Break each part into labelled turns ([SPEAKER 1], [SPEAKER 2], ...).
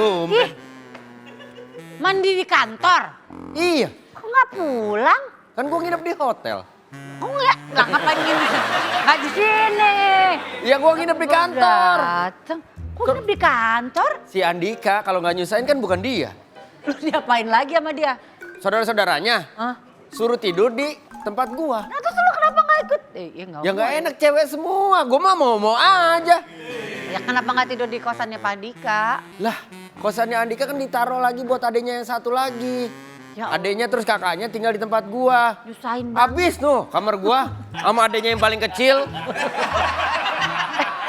[SPEAKER 1] Tumben.
[SPEAKER 2] Mandi di kantor?
[SPEAKER 1] Iya,
[SPEAKER 2] Kok nggak pulang?
[SPEAKER 1] kan gue nginep di hotel.
[SPEAKER 2] Kok nggak? Lah ngapain gini? Nggak di sini.
[SPEAKER 1] Ya gue nginep di kantor.
[SPEAKER 2] Dateng. Kok nginep di kantor?
[SPEAKER 1] Si Andika kalau nggak nyusahin kan bukan dia.
[SPEAKER 2] Lu diapain lagi sama dia?
[SPEAKER 1] Saudara-saudaranya
[SPEAKER 2] Hah?
[SPEAKER 1] suruh tidur di tempat gua.
[SPEAKER 2] Nah terus lu kenapa nggak ikut?
[SPEAKER 1] Ya nggak enak cewek semua, gua mah mau aja.
[SPEAKER 2] Ya kenapa nggak tidur di kosannya Pak Dika?
[SPEAKER 1] Lah, kosannya Andika kan ditaruh lagi buat adenya yang satu lagi.
[SPEAKER 2] Ya Allah.
[SPEAKER 1] Adenya terus kakaknya tinggal di tempat gua.
[SPEAKER 2] Nyusahin banget.
[SPEAKER 1] Habis tuh kamar gua sama adenya yang paling kecil.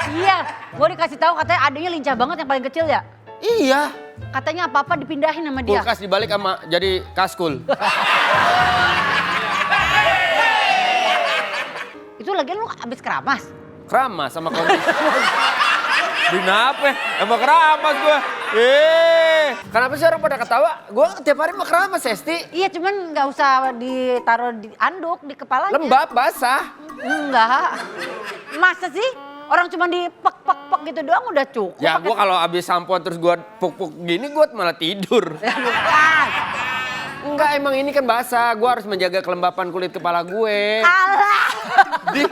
[SPEAKER 2] Iya, gue dikasih tahu katanya adanya lincah banget yang paling kecil ya.
[SPEAKER 1] Iya,
[SPEAKER 2] Katanya apa-apa dipindahin sama dia.
[SPEAKER 1] kulkas dibalik sama jadi kaskul.
[SPEAKER 2] Itu lagian lu abis keramas.
[SPEAKER 1] Keramas sama kondisi. Kenapa? Emang keramas gua. Kenapa sih orang pada ketawa? Gua tiap hari mah keramas, Esti.
[SPEAKER 2] Iya cuman nggak usah ditaruh di anduk di kepalanya.
[SPEAKER 1] Lembab, basah.
[SPEAKER 2] Enggak. Masa sih? Orang cuma di pek gitu doang udah cukup.
[SPEAKER 1] Ya gua kalau abis sampo terus gua puk-puk gini gua malah tidur.
[SPEAKER 2] Bukan.
[SPEAKER 1] Enggak, emang ini kan basah. Gua harus menjaga kelembapan kulit kepala gue.
[SPEAKER 2] Alah.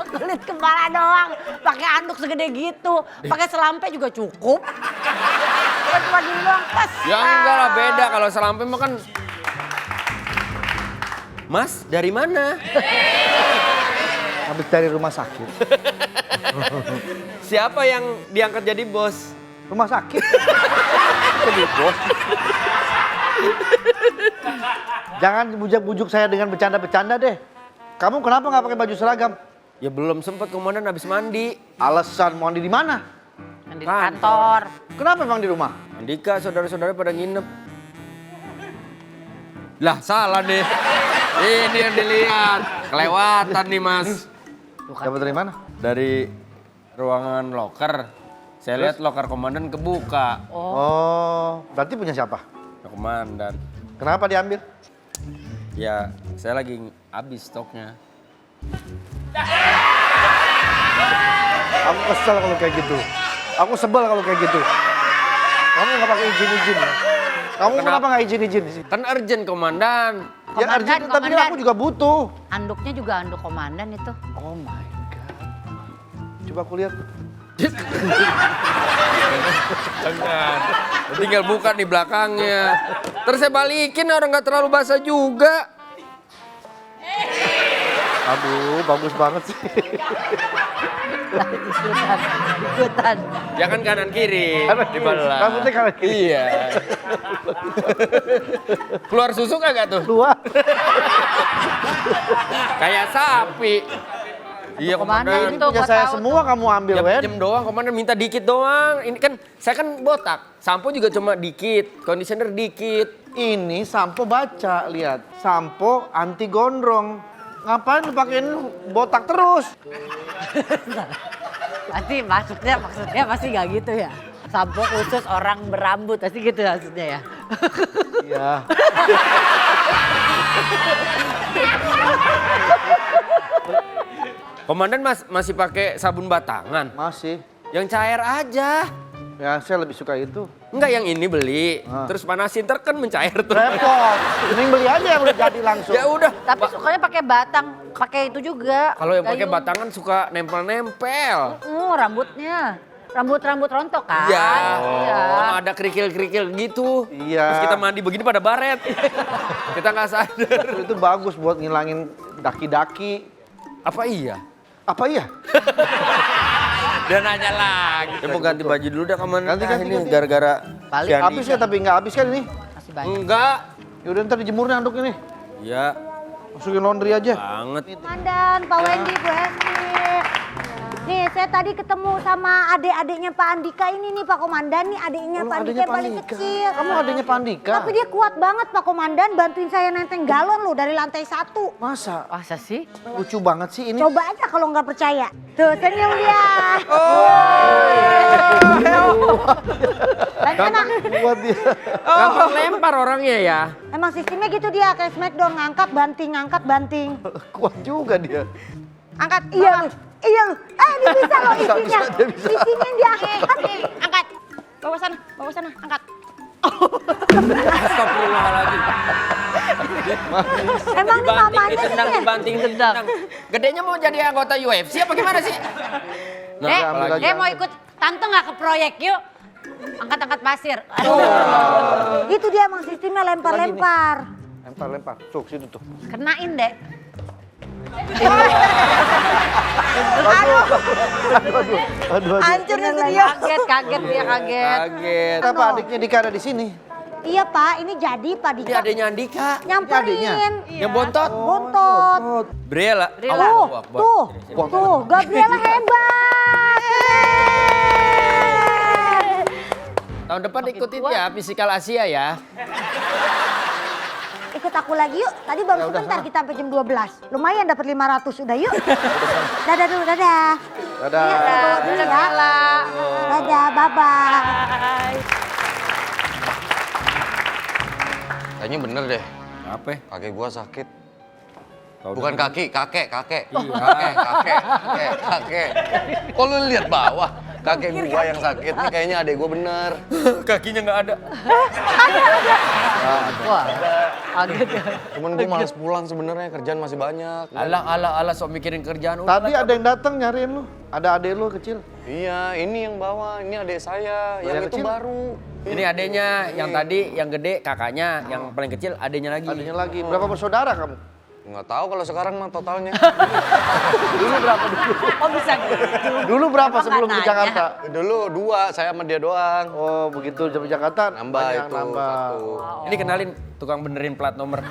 [SPEAKER 2] Kulit kepala doang. Pakai anduk segede gitu. Pakai selampe juga cukup. Kan cuma gini doang. Pas.
[SPEAKER 1] Ya enggak lah, beda kalau selampe mah kan. Mas, dari mana?
[SPEAKER 3] Habis dari rumah sakit.
[SPEAKER 1] Siapa yang diangkat jadi bos?
[SPEAKER 3] Rumah sakit. Jadi bos. Jangan bujuk-bujuk saya dengan bercanda-bercanda deh. Kamu kenapa nggak pakai baju seragam?
[SPEAKER 1] Ya belum sempet komandan habis mandi.
[SPEAKER 3] Alasan mandi di mana?
[SPEAKER 2] Di kantor.
[SPEAKER 3] Kenapa emang di rumah?
[SPEAKER 1] Andika, saudara-saudara pada nginep. Lah salah nih. Ini yang dilihat. Kelewatan nih mas.
[SPEAKER 3] Dapat dari mana?
[SPEAKER 1] Dari ruangan loker. Saya lihat loker komandan kebuka.
[SPEAKER 3] Oh, berarti punya siapa?
[SPEAKER 1] Ya, komandan.
[SPEAKER 3] Kenapa diambil?
[SPEAKER 1] Ya, saya lagi habis stoknya.
[SPEAKER 3] Aku kesel kalau kayak gitu. Aku sebel kalau kayak gitu. Kamu nggak pakai izin-izin. Kamu kenapa nggak izin-izin sih?
[SPEAKER 1] Kan urgent komandan.
[SPEAKER 3] Ya urgent, tapi kan aku juga butuh.
[SPEAKER 2] Anduknya juga anduk komandan itu.
[SPEAKER 3] Oh my god. Coba aku lihat.
[SPEAKER 1] Jangan. Tinggal buka di belakangnya. Terus saya balikin orang nggak terlalu basah juga.
[SPEAKER 3] Aduh, bagus banget sih.
[SPEAKER 2] Ikutan.
[SPEAKER 1] Ya kan kanan kiri.
[SPEAKER 3] Kanan kiri.
[SPEAKER 1] Dibelah.
[SPEAKER 3] Rambutnya kanan kiri.
[SPEAKER 1] Iya. Keluar susu kagak tuh?
[SPEAKER 3] Keluar.
[SPEAKER 1] Kayak sapi. Iya
[SPEAKER 2] Komandan
[SPEAKER 1] komandan.
[SPEAKER 2] itu
[SPEAKER 3] Punya
[SPEAKER 2] gua
[SPEAKER 3] saya
[SPEAKER 2] tahu
[SPEAKER 3] semua kamu ambil,
[SPEAKER 1] Ya
[SPEAKER 3] Wen.
[SPEAKER 1] pinjem doang, komandan minta dikit doang. Ini kan saya kan botak. Sampo juga cuma dikit, conditioner dikit.
[SPEAKER 3] Ini sampo baca, lihat. Sampo anti gondrong. Ngapain lu pakein botak terus?
[SPEAKER 2] Pasti maksudnya pasti nggak gitu ya. Sampo khusus orang berambut pasti gitu maksudnya ya.
[SPEAKER 3] Iya.
[SPEAKER 1] Komandan masih pakai sabun batangan.
[SPEAKER 3] Masih.
[SPEAKER 1] Yang cair aja.
[SPEAKER 3] Ya, saya lebih suka itu.
[SPEAKER 1] Enggak yang ini beli, terus panasin ntar kan mencair tuh.
[SPEAKER 3] Repot. Mending beli aja yang udah jadi langsung.
[SPEAKER 1] Ya udah.
[SPEAKER 2] Tapi sukanya pakai batang, pakai itu juga.
[SPEAKER 1] Kalau yang pakai
[SPEAKER 2] Gayung.
[SPEAKER 1] batangan suka nempel-nempel.
[SPEAKER 2] Rambutnya. Rambut rambut rontok kan?
[SPEAKER 1] Iya.
[SPEAKER 2] Iya.
[SPEAKER 1] Sama ada kerikil-kerikil gitu.
[SPEAKER 3] Iya.
[SPEAKER 1] Terus kita mandi begini pada baret. Kita nggak sadar.
[SPEAKER 3] Itu bagus buat ngilangin daki-daki.
[SPEAKER 1] Apa iya?
[SPEAKER 3] Apa iya?
[SPEAKER 1] Dia nanya lagi. Ya mau ganti baju dulu dah komandan.
[SPEAKER 3] Ganti, ganti,
[SPEAKER 1] Ini
[SPEAKER 3] ganti.
[SPEAKER 1] gara-gara
[SPEAKER 2] Balik.
[SPEAKER 1] si Andika.
[SPEAKER 3] Habis ya tapi nggak habis kan ini?
[SPEAKER 2] Masih banyak.
[SPEAKER 1] Enggak.
[SPEAKER 3] Yaudah ntar dijemur nih anduk ini.
[SPEAKER 1] Ya,
[SPEAKER 3] Masukin laundry aja.
[SPEAKER 1] banget.
[SPEAKER 4] Komandan, Pak Wendy, Bu Hesti. Nih, saya tadi ketemu sama adik-adiknya Pak Andika ini nih Pak Komandan. Nih adiknya
[SPEAKER 3] Oh,
[SPEAKER 4] Pak Andika yang paling kecil.
[SPEAKER 3] Kamu adiknya Pak Andika?
[SPEAKER 4] Tapi dia kuat banget Pak Komandan, bantuin saya nenteng galon loh dari lantai 1.
[SPEAKER 3] Masa?
[SPEAKER 2] Masa sih?
[SPEAKER 3] Lucu banget sih ini.
[SPEAKER 4] Coba aja kalau nggak percaya. Tuh, senyum dia. Emang,
[SPEAKER 3] Buat dia.
[SPEAKER 1] Gampang lempar orangnya ya.
[SPEAKER 4] emang sistemnya gitu dia, kayak Smackdown, ngangkat, banting.
[SPEAKER 3] Kuat juga dia.
[SPEAKER 4] Angkat, iya lu. Iya lu. Dia bisa loh isinya.
[SPEAKER 3] Bisa, dia bisa.
[SPEAKER 4] Isinya yang diangkat.
[SPEAKER 2] Angkat. Bawa sana, angkat.
[SPEAKER 1] Astagfirullahaladzim.
[SPEAKER 4] Emang nih mamanya
[SPEAKER 1] Ditendang,
[SPEAKER 4] nih.
[SPEAKER 1] dibanting, ditendang. Gedenya mau jadi anggota UFC apa gimana sih?
[SPEAKER 2] Dek mau ikut tante nggak ke proyek yuk? Angkat-angkat pasir.
[SPEAKER 4] Itu dia emang sistemnya lempar-lempar.
[SPEAKER 3] Lempar. Tuh, situ tuh.
[SPEAKER 2] Kenain dek.
[SPEAKER 3] Aduh.
[SPEAKER 2] Hancur nih studio. Kaget dia kaget.
[SPEAKER 1] Kaget.
[SPEAKER 3] Kenapa adiknya Dika ada di sini?
[SPEAKER 4] Iya Pak, ini jadi Pak
[SPEAKER 1] Ini
[SPEAKER 4] Dika
[SPEAKER 1] adanya Andika.
[SPEAKER 3] adiknya.
[SPEAKER 4] nyamperin.
[SPEAKER 1] Yang bontot.
[SPEAKER 4] Bontot.
[SPEAKER 1] Briela.
[SPEAKER 2] Briela.
[SPEAKER 4] Tuh,
[SPEAKER 1] Allahu Akbar.
[SPEAKER 4] tuh, Gabriela hebat. Keren.
[SPEAKER 1] Tahun depan ikutin ya Physical Asia ya.
[SPEAKER 4] Ikut aku lagi yuk. Tadi baru
[SPEAKER 3] Ya udah,
[SPEAKER 4] sebentar
[SPEAKER 3] sana.
[SPEAKER 4] kita sampai jam 12. Lumayan dapat 500 udah yuk. Dadah dulu, dadah.
[SPEAKER 3] Dadah.
[SPEAKER 4] Iya, saya bawa dulu ya. Dadah, bye-bye.
[SPEAKER 5] Kayaknya bener deh,
[SPEAKER 1] Apa?
[SPEAKER 5] kakek gua sakit.
[SPEAKER 1] Tahu
[SPEAKER 5] Bukan
[SPEAKER 1] dulu.
[SPEAKER 5] kaki, kakek.
[SPEAKER 1] Iya.
[SPEAKER 5] Kakek. Kok lu lihat bawah? Kakek gua yang sakit nih kayaknya adek gua bener.
[SPEAKER 1] Kakinya nggak ada.
[SPEAKER 2] Wah, kaget ya.
[SPEAKER 5] Cuman gua malas pulang sebenarnya, kerjaan masih banyak.
[SPEAKER 1] Alah, sok mikirin kerjaan.
[SPEAKER 3] Tadi ada yang datang nyariin lu. Ada adek lu kecil.
[SPEAKER 5] Iya, ini yang bawa, ini adek saya, yang
[SPEAKER 3] Yang
[SPEAKER 5] itu
[SPEAKER 3] kecil?
[SPEAKER 5] baru.
[SPEAKER 1] Ini adenya, yang tadi, yang gede kakaknya, yang paling kecil adenya lagi.
[SPEAKER 3] Adiknya lagi. Berapa bersaudara kamu?
[SPEAKER 5] Nggak tahu kalau sekarang mah totalnya.
[SPEAKER 3] Dulu berapa dulu?
[SPEAKER 2] Oh bisa gitu.
[SPEAKER 3] Dulu berapa
[SPEAKER 2] Emang
[SPEAKER 3] sebelum
[SPEAKER 2] nggak
[SPEAKER 3] ke
[SPEAKER 2] nanya?
[SPEAKER 3] Jakarta?
[SPEAKER 5] Dulu 2, saya sama dia doang.
[SPEAKER 3] Oh, begitu di Jakarta
[SPEAKER 5] Nambah
[SPEAKER 3] banyak
[SPEAKER 5] itu
[SPEAKER 3] nambah.
[SPEAKER 5] 1.
[SPEAKER 1] Ini kenalin tukang benerin plat nomor.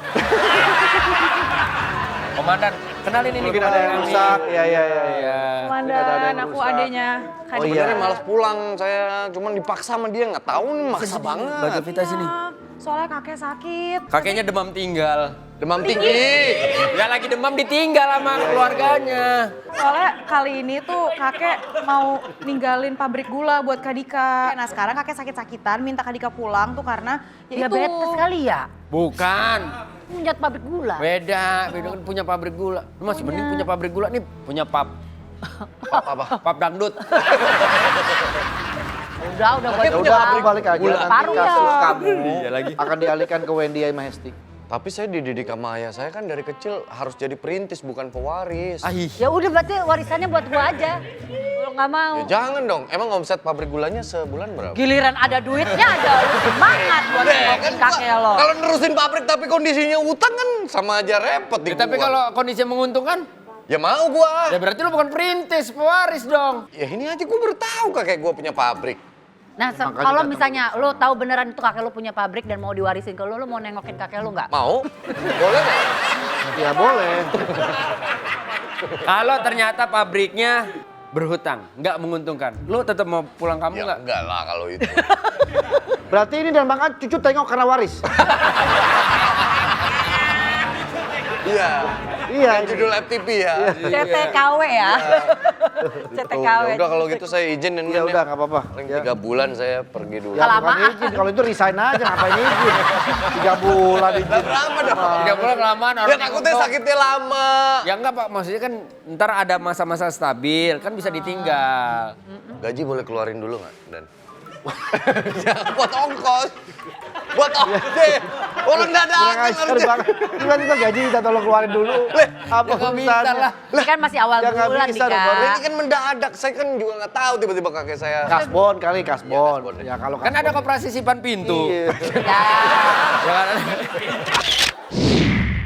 [SPEAKER 1] Komandan, kenalin ini
[SPEAKER 3] Mungkin ada yang
[SPEAKER 1] komandan
[SPEAKER 3] rusak.
[SPEAKER 1] kami.
[SPEAKER 3] Iya.
[SPEAKER 1] Iya.
[SPEAKER 6] Komandan, aku adenya
[SPEAKER 3] Oh iya.
[SPEAKER 5] Sebenarnya malas pulang saya, cuman dipaksa sama dia, nggak tahu nih maksa
[SPEAKER 1] Bantu
[SPEAKER 5] banget.
[SPEAKER 1] kita sini.
[SPEAKER 6] soalnya kakek sakit.
[SPEAKER 1] Kakeknya demam tinggal.
[SPEAKER 5] Demam tinggi.
[SPEAKER 1] Ya lagi demam ditinggal sama keluarganya.
[SPEAKER 6] Soalnya kali ini tuh kakek mau ninggalin pabrik gula buat Kak Dika. Nah sekarang kakek sakit-sakitan minta Kak Dika pulang tuh karena ya itu.
[SPEAKER 2] Diabetes kali ya?
[SPEAKER 1] Bukan.
[SPEAKER 2] Punya pabrik gula.
[SPEAKER 1] Beda kan punya pabrik gula. Lu masih mending punya pabrik gula nih, punya pap.
[SPEAKER 5] Apa?
[SPEAKER 1] Pap dangdut.
[SPEAKER 2] Udah buat
[SPEAKER 3] Ya udah aku balik aja.
[SPEAKER 2] Gula.
[SPEAKER 3] Nanti
[SPEAKER 2] Paru
[SPEAKER 3] kasus
[SPEAKER 2] ya.
[SPEAKER 3] kamu
[SPEAKER 1] Iya lagi.
[SPEAKER 3] akan dialihkan ke Wendy Mahesti.
[SPEAKER 5] Tapi saya dididik sama ayah saya kan dari kecil harus jadi perintis bukan pewaris.
[SPEAKER 1] Ahih.
[SPEAKER 2] Ya udah berarti warisannya buat gua aja. Kalau nggak mau.
[SPEAKER 5] Ya jangan dong, emang omset pabrik gulanya sebulan berapa?
[SPEAKER 2] Giliran ada duitnya ada lu semangat buat nengokin kakek lo.
[SPEAKER 5] Kalau nerusin pabrik tapi kondisinya utang kan sama aja repot di
[SPEAKER 1] Ya, tapi
[SPEAKER 5] gua.
[SPEAKER 1] kalau kondisinya menguntungkan,
[SPEAKER 5] Ya mau gua.
[SPEAKER 1] ya berarti lu bukan perintis, pewaris dong.
[SPEAKER 5] Ya ini aja gua baru tahu kakek gua punya pabrik.
[SPEAKER 2] Nah, kalau misalnya lu tahu beneran itu kakek lu punya pabrik dan mau diwarisin ke lu mau nengokin kakek lu nggak?
[SPEAKER 5] Mau? Boleh nggak?
[SPEAKER 3] Ya boleh.
[SPEAKER 1] Kalau ternyata pabriknya berhutang, nggak menguntungkan, lu tetap mau pulang kamu
[SPEAKER 5] Ya
[SPEAKER 1] nggak?
[SPEAKER 5] enggak lah kalau itu.
[SPEAKER 3] Berarti ini dan Bang cucu tengok karena waris.
[SPEAKER 5] Iya.
[SPEAKER 3] Iya.
[SPEAKER 5] Yang judul FTP ya.
[SPEAKER 2] CTKW ya. CTKW.
[SPEAKER 5] Ya udah kalau gitu saya izin dan
[SPEAKER 3] Ya udah nggak apa-apa.
[SPEAKER 5] Paling
[SPEAKER 3] Ya.
[SPEAKER 5] 3 bulan saya pergi dulu.
[SPEAKER 3] Ya bukan izin, kalau itu resign aja ngapain izin. 3 bulan izin.
[SPEAKER 5] Lama dong.
[SPEAKER 1] Tidak boleh kelamaan.
[SPEAKER 5] Ya
[SPEAKER 1] orang
[SPEAKER 5] takutnya
[SPEAKER 1] untung.
[SPEAKER 5] sakitnya lama.
[SPEAKER 1] Ya enggak Pak, maksudnya kan ntar ada masa-masa stabil, kan bisa ditinggal.
[SPEAKER 5] Gaji boleh keluarin dulu nggak, Dan? Jangan buat ongkos. Buat ongkos. Orang nggak ada
[SPEAKER 3] Kurang ajar banget. Tiba-tiba gaji kita tolong keluarin dulu. Apa
[SPEAKER 1] Ya nggak bisa
[SPEAKER 3] urusannya?
[SPEAKER 1] lah.
[SPEAKER 2] Ini kan masih awal
[SPEAKER 3] Ya nggak
[SPEAKER 2] bulan
[SPEAKER 3] bisa
[SPEAKER 2] Dika.
[SPEAKER 3] dong,
[SPEAKER 5] Ini kan mendadak, saya kan juga nggak tahu tiba-tiba kakek saya.
[SPEAKER 3] Kasbon kali, kasbon.
[SPEAKER 5] kasbon.
[SPEAKER 3] Ya kalau
[SPEAKER 1] Kan ada koperasi simpan pintu.
[SPEAKER 3] Iya.
[SPEAKER 2] Ya.
[SPEAKER 1] Ya kan?